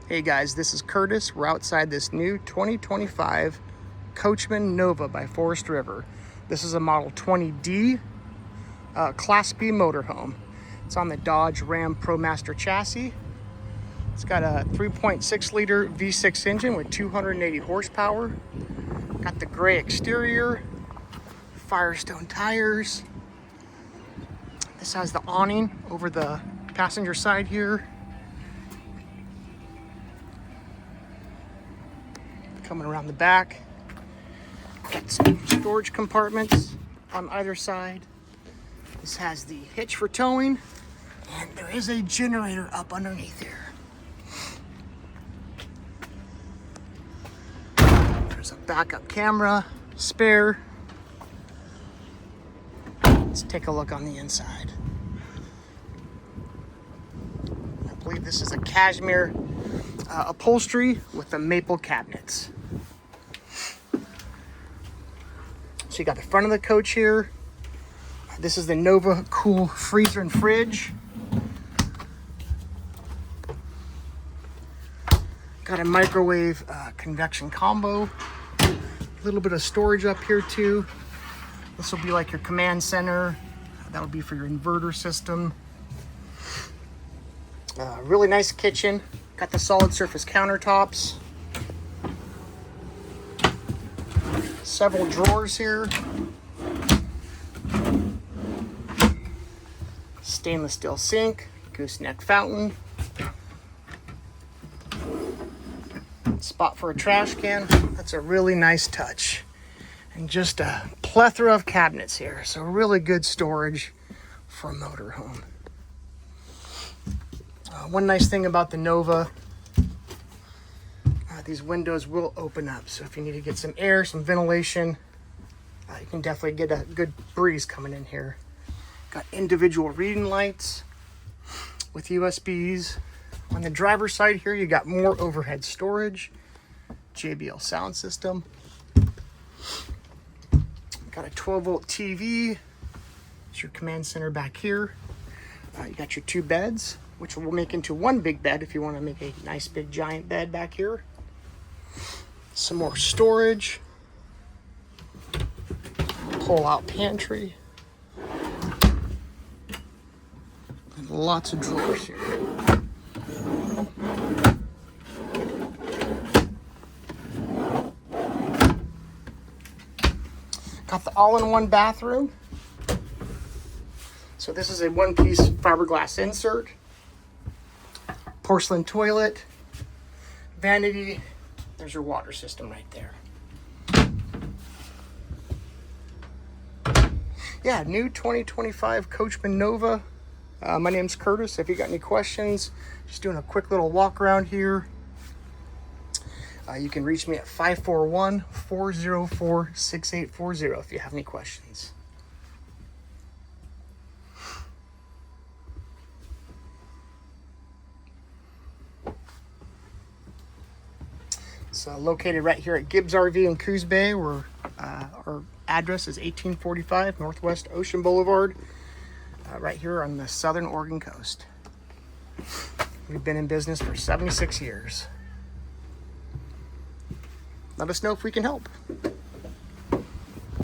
Hey guys, this is Curtis. We're outside this new 2025 Coachmen Nova by Forest River. This is a Model 20D Class B motorhome. It's on the Dodge Ram ProMaster chassis. It's got a 3.6 liter V6 engine with 280 horsepower. Got the gray exterior, Firestone tires. This has the awning over the passenger side here. Coming around the back, got some storage compartments on either side. This has the hitch for towing, and there is a generator up underneath here. There's a backup camera, spare. Let's take a look on the inside. I believe this is a cashmere upholstery with the maple cabinets. So you got the front of the coach here. This is the Nova Cool freezer and fridge. Got a microwave convection combo. A little bit of storage up here too. This will be like your command center. That would be for your inverter system. Really nice kitchen. Got the solid surface countertops. Several drawers here. Stainless steel sink, gooseneck fountain. Spot for a trash can. That's a really nice touch. And just a plethora of cabinets here. So really good storage for a motorhome. One nice thing about the Nova, these windows will open up. So if you need to get some air, some ventilation, you can definitely get a good breeze coming in here. Got individual reading lights with USBs. On the driver's side here, you got more overhead storage, JBL sound system. Got a 12-volt TV. It's your command center back here. You got your two beds, which will make into one big bed if you want to make a nice big giant bed back here. Some more storage. Pull-out pantry. And lots of drawers here. Got the all-in-one bathroom. So this is a one-piece fiberglass insert. Porcelain toilet. Vanity. There's your water system right there. Yeah, new 2025 Coachmen Nova. My name's Curtis. If you got any questions, just doing a quick little walk around here. You can reach me at 541-404-6840 if you have any questions. It's located right here at Gibbs RV in Coos Bay, where our address is 1845 Northwest Ocean Boulevard, right here on the southern Oregon coast. We've been in business for 76 years. Let us know if we can help.